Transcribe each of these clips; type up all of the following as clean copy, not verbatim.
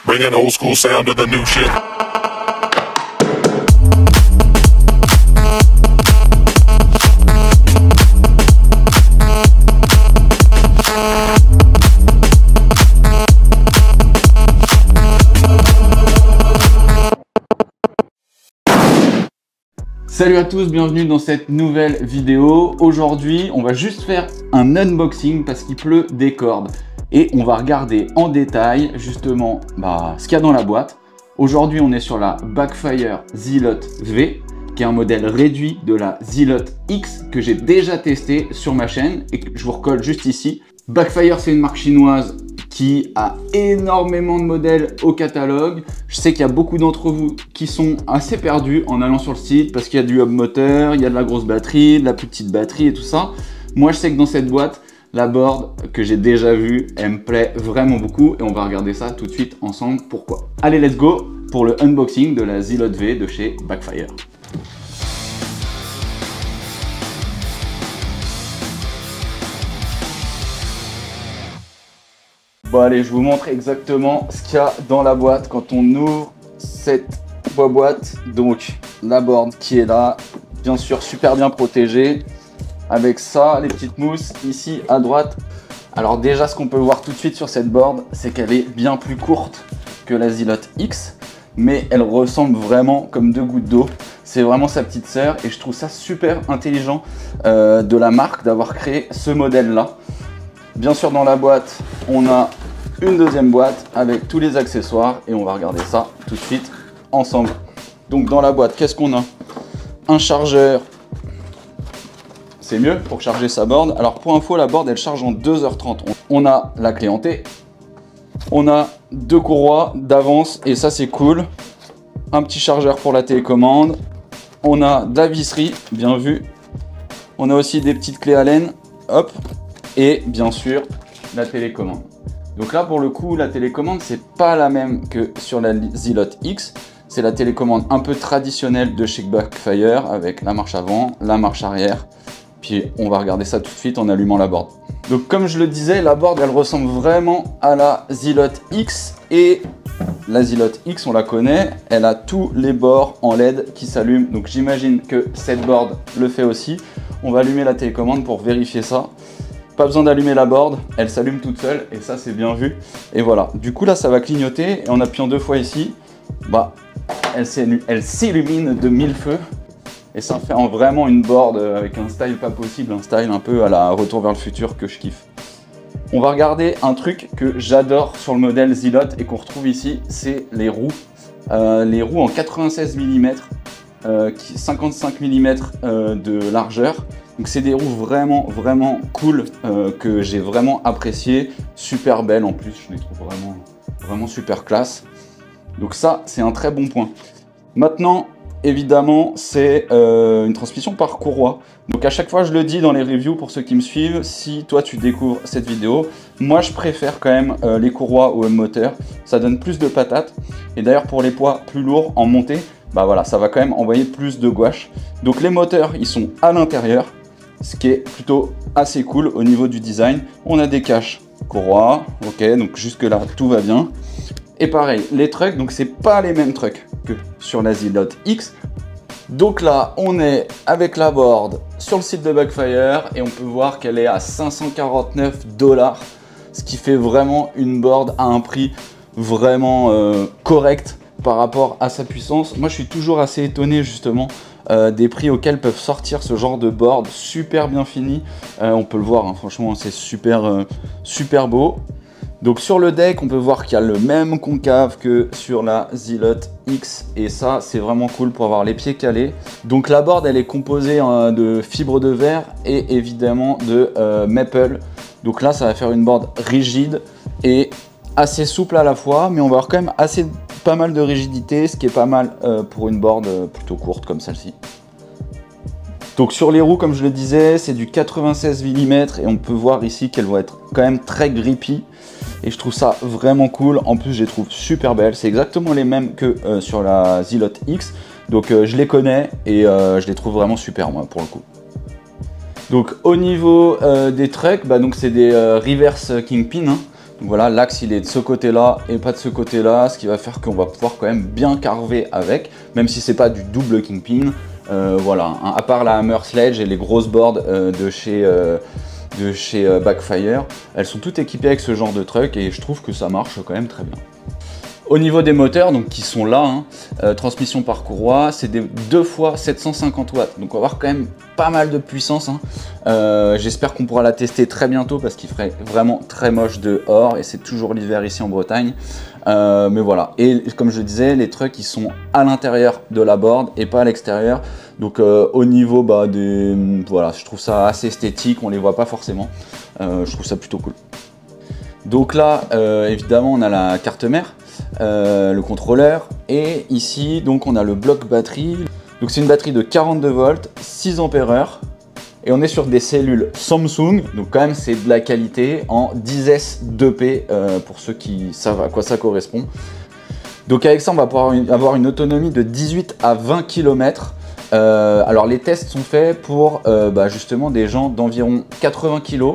Bringing old school sound to the new shit. Salut à tous, bienvenue dans cette nouvelle vidéo. Aujourd'hui, on va juste faire un unboxing parce qu'il pleut des cordes. Et on va regarder en détail justement ce qu'il y a dans la boîte. Aujourd'hui, on est sur la Backfire Zealot V, qui est un modèle réduit de la Zealot X que j'ai déjà testé sur ma chaîne et que je vous recolle juste ici. Backfire, c'est une marque chinoise qui a énormément de modèles au catalogue. Je sais qu'il y a beaucoup d'entre vous qui sont assez perdus en allant sur le site parce qu'il y a du hub moteur, il y a de la grosse batterie, de la plus petite batterie et tout ça. Moi, je sais que dans cette boîte, la board que j'ai déjà vue, elle me plaît vraiment beaucoup et on va regarder ça tout de suite ensemble. Pourquoi? Allez, let's go pour le unboxing de la Zealot V de chez Backfire. Bon allez, je vous montre exactement ce qu'il y a dans la boîte quand on ouvre cette boîte. Donc la board qui est là, bien sûr super bien protégée, avec ça, les petites mousses ici à droite. Alors déjà, ce qu'on peut voir tout de suite sur cette board, c'est qu'elle est bien plus courte que la Zealot X, mais elle ressemble vraiment comme deux gouttes d'eau. C'est vraiment sa petite sœur et je trouve ça super intelligent de la marque d'avoir créé ce modèle-là. Bien sûr, dans la boîte, on a une deuxième boîte avec tous les accessoires et on va regarder ça tout de suite ensemble. Donc dans la boîte, qu'est-ce qu'on a? Un chargeur, c'est mieux pour charger sa board. Alors pour info, la board elle charge en 2h30. On a la clé en T, on a deux courroies d'avance et ça c'est cool. Un petit chargeur pour la télécommande, on a de la visserie, bien vu. On a aussi des petites clés Allen, hop. Et bien sûr, la télécommande. Donc là, pour le coup, la télécommande, c'est pas la même que sur la Zealot X. C'est la télécommande un peu traditionnelle de chez Backfire avec la marche avant, la marche arrière. Puis on va regarder ça tout de suite en allumant la board. Donc comme je le disais, la board, elle ressemble vraiment à la Zealot X. Et la Zealot X, on la connaît, elle a tous les bords en LED qui s'allument. Donc j'imagine que cette board le fait aussi. On va allumer la télécommande pour vérifier ça. Pas besoin d'allumer la board, elle s'allume toute seule et ça c'est bien vu. Et voilà, du coup là ça va clignoter et en appuyant deux fois ici, elle s'illumine de mille feux. Et ça fait vraiment une board avec un style pas possible, un style un peu à la Retour vers le futur que je kiffe. On va regarder un truc que j'adore sur le modèle Zealot et qu'on retrouve ici, c'est les roues. Les roues en 96 mm, 55 mm de largeur. Donc c'est des roues vraiment cool que j'ai vraiment apprécié, super belles en plus, je les trouve vraiment super classe. Donc ça c'est un très bon point. Maintenant évidemment c'est une transmission par courroie. Donc à chaque fois je le dis dans les reviews pour ceux qui me suivent, si toi tu découvres cette vidéo, moi je préfère quand même les courroies au hub moteur, ça donne plus de patates. Et d'ailleurs pour les poids plus lourds en montée, voilà, ça va quand même envoyer plus de gouache. Donc les moteurs ils sont à l'intérieur, ce qui est plutôt assez cool au niveau du design. On a des caches courroies, ok, donc jusque là tout va bien. Et pareil, les trucks, donc c'est pas les mêmes trucks que sur la Zealot X. Donc là, on est avec la board sur le site de Backfire et on peut voir qu'elle est à 549 $, ce qui fait vraiment une board à un prix vraiment correct par rapport à sa puissance. Moi, je suis toujours assez étonné justement des prix auxquels peuvent sortir ce genre de board super bien fini. On peut le voir, hein, franchement, c'est super beau. Donc sur le deck, on peut voir qu'il y a le même concave que sur la Zealot X et ça, c'est vraiment cool pour avoir les pieds calés. Donc la board, elle est composée de fibres de verre et évidemment de maple. Donc là, ça va faire une board rigide et assez souple à la fois, mais on va avoir quand même pas mal de rigidité, ce qui est pas mal pour une board plutôt courte comme celle-ci. Donc sur les roues, comme je le disais, c'est du 96 mm et on peut voir ici qu'elles vont être quand même très grippy. Et je trouve ça vraiment cool. En plus, je les trouve super belles. C'est exactement les mêmes que sur la Zealot X. Donc je les connais et je les trouve vraiment super, moi, pour le coup. Donc au niveau des trucks, donc c'est des reverse kingpin. Hein. Donc voilà, l'axe il est de ce côté-là et pas de ce côté-là, ce qui va faire qu'on va pouvoir quand même bien carver avec, même si c'est pas du double Kingpin. Voilà, hein, à part la Hammer Sledge et les grosses boards de chez Backfire, elles sont toutes équipées avec ce genre de truck et je trouve que ça marche quand même très bien. Au niveau des moteurs, donc qui sont là, hein, transmission par courroie, c'est des 2 fois 750 watts, donc on va avoir quand même pas mal de puissance. Hein. J'espère qu'on pourra la tester très bientôt parce qu'il ferait vraiment très moche dehors et c'est toujours l'hiver ici en Bretagne. Mais voilà, et comme je disais, les trucks ils sont à l'intérieur de la board et pas à l'extérieur. Donc au niveau voilà, je trouve ça assez esthétique, on les voit pas forcément. Je trouve ça plutôt cool. Donc là, évidemment, on a la carte mère. Le contrôleur, et ici donc on a le bloc batterie. Donc c'est une batterie de 42 volts, 6 ampères, et on est sur des cellules Samsung, donc quand même c'est de la qualité en 10S2P pour ceux qui savent à quoi ça correspond. Donc avec ça on va pouvoir avoir une autonomie de 18 à 20 km. Alors les tests sont faits pour justement des gens d'environ 80 kg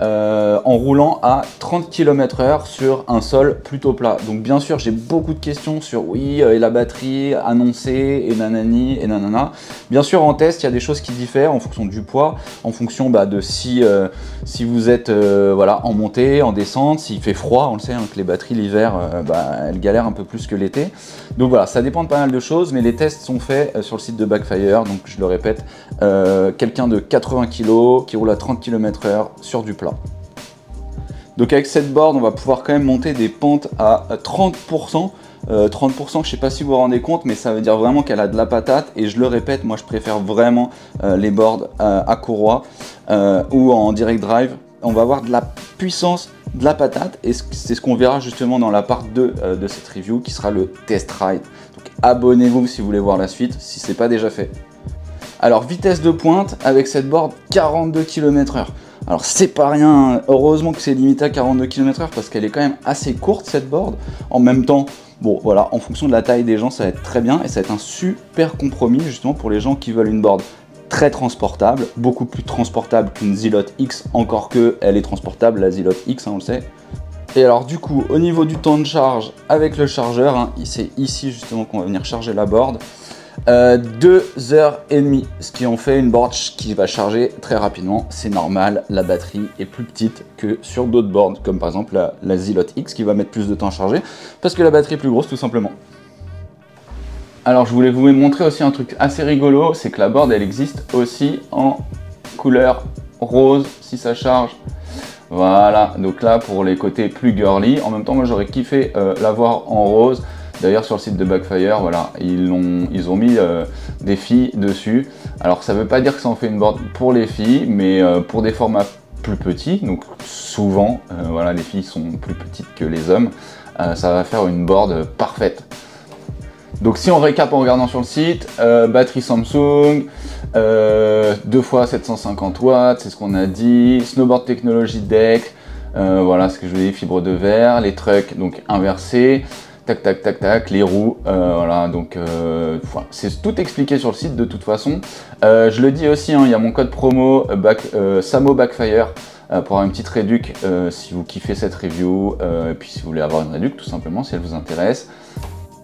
en roulant à 30 km/h sur un sol plutôt plat. Donc bien sûr j'ai beaucoup de questions sur oui et la batterie annoncée et nanani et nanana. Bien sûr en test il y a des choses qui diffèrent en fonction du poids, en fonction de si vous êtes voilà, en montée, en descente, s'il fait froid, on le sait hein, que les batteries l'hiver elles galèrent un peu plus que l'été. Donc voilà, ça dépend de pas mal de choses, mais les tests sont faits sur le site de Backfire, donc je le répète, quelqu'un de 80 kg qui roule à 30 km/h sur du plat. Donc avec cette board, on va pouvoir quand même monter des pentes à 30%. 30%, je sais pas si vous vous rendez compte, mais ça veut dire vraiment qu'elle a de la patate. Et je le répète, moi je préfère vraiment les boards à courroie ou en direct drive. On va avoir de la puissance, de la patate, et c'est ce qu'on verra justement dans la part 2 de cette review qui sera le test ride. Donc abonnez-vous si vous voulez voir la suite, si c'est pas déjà fait. Alors vitesse de pointe avec cette board 42 km/h. Alors c'est pas rien, heureusement que c'est limité à 42 km/h parce qu'elle est quand même assez courte cette board. En même temps, bon voilà, en fonction de la taille des gens ça va être très bien et ça va être un super compromis justement pour les gens qui veulent une board très transportable, beaucoup plus transportable qu'une Zilot X, encore que elle est transportable la Zilot X, hein, on le sait. Et alors du coup au niveau du temps de charge avec le chargeur, hein, c'est ici justement qu'on va venir charger la board. 2h30, ce qui en fait une board qui va charger très rapidement, c'est normal, la batterie est plus petite que sur d'autres boards, comme par exemple la Zilot X qui va mettre plus de temps à charger, parce que la batterie est plus grosse tout simplement. Alors je voulais vous montrer aussi un truc assez rigolo, c'est que la board elle existe aussi en couleur rose si ça charge. Voilà, donc là pour les côtés plus girly, en même temps moi j'aurais kiffé l'avoir en rose. D'ailleurs sur le site de Backfire, voilà, ils ont mis des filles dessus. Alors ça veut pas dire que ça en fait une board pour les filles, mais pour des formats plus petits, donc souvent, voilà, les filles sont plus petites que les hommes, ça va faire une board parfaite. Donc si on récap en regardant sur le site, batterie Samsung, 2 fois 750 watts, c'est ce qu'on a dit, Snowboard Technology Deck, voilà ce que je vous ai dit, fibre de verre, les trucks donc inversés, tac tac tac tac, les roues, voilà, donc voilà, c'est tout expliqué sur le site de toute façon. Je le dis aussi, hein, il y a mon code promo Samo Backfire pour avoir une petite réduc si vous kiffez cette review, et puis si vous voulez avoir une réduc tout simplement si elle vous intéresse.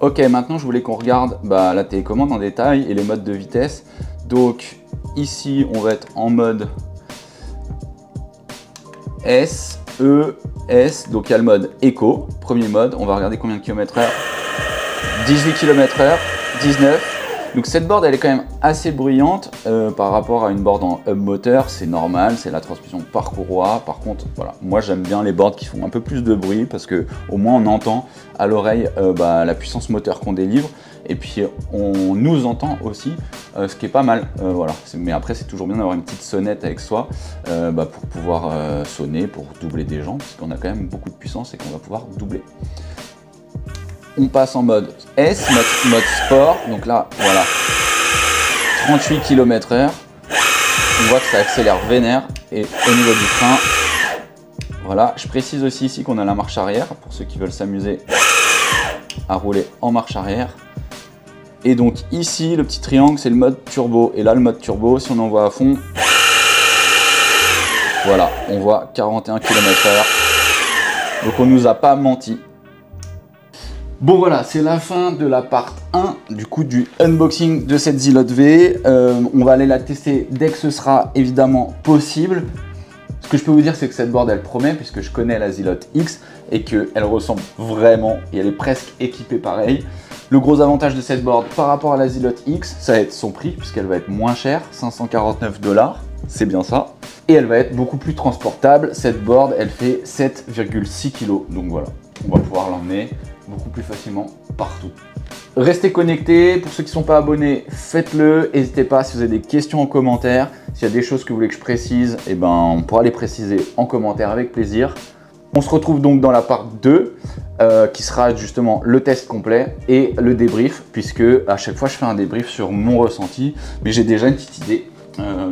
Ok, maintenant je voulais qu'on regarde la télécommande en détail et les modes de vitesse. Donc ici on va être en mode S, E, S, donc il y a le mode Eco, premier mode, on va regarder combien de km/h, 18 km/h, 19. Donc cette board elle est quand même assez bruyante par rapport à une board en hub moteur, c'est normal, c'est la transmission par courroie. Par contre, voilà, moi j'aime bien les boards qui font un peu plus de bruit parce que au moins on entend à l'oreille la puissance moteur qu'on délivre et puis on nous entend aussi, ce qui est pas mal. Voilà. Mais après c'est toujours bien d'avoir une petite sonnette avec soi pour pouvoir sonner, pour doubler des gens, parce qu'on a quand même beaucoup de puissance et qu'on va pouvoir doubler. On passe en mode S, mode sport, donc là, voilà, 38 km/h, on voit que ça accélère vénère, et au niveau du frein, voilà, je précise aussi ici qu'on a la marche arrière, pour ceux qui veulent s'amuser à rouler en marche arrière. Et donc ici, le petit triangle, c'est le mode turbo, et là, le mode turbo, si on envoie à fond, voilà, on voit 41 km/h. Donc on nous a pas menti. Bon voilà, c'est la fin de la part 1 du coup du unboxing de cette Zilot V. On va aller la tester dès que ce sera évidemment possible. Ce que je peux vous dire, c'est que cette board elle promet, puisque je connais la Zilot X et qu'elle ressemble vraiment et elle est presque équipée pareil. Le gros avantage de cette board par rapport à la Zilot X, ça va être son prix, puisqu'elle va être moins chère, 549 $, c'est bien ça. Et elle va être beaucoup plus transportable. Cette board, elle fait 7,6 kg, donc voilà, on va pouvoir l'emmener beaucoup plus facilement partout. Restez connectés, pour ceux qui ne sont pas abonnés, faites-le. N'hésitez pas si vous avez des questions en commentaire. S'il y a des choses que vous voulez que je précise, eh ben, on pourra les préciser en commentaire avec plaisir. On se retrouve donc dans la part 2, qui sera justement le test complet et le débrief, puisque à chaque fois je fais un débrief sur mon ressenti, mais j'ai déjà une petite idée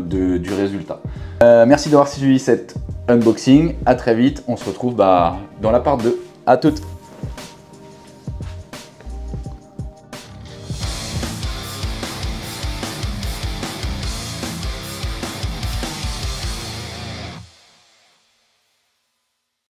du résultat. Merci d'avoir suivi cet unboxing, à très vite, on se retrouve dans la part 2. À toutes.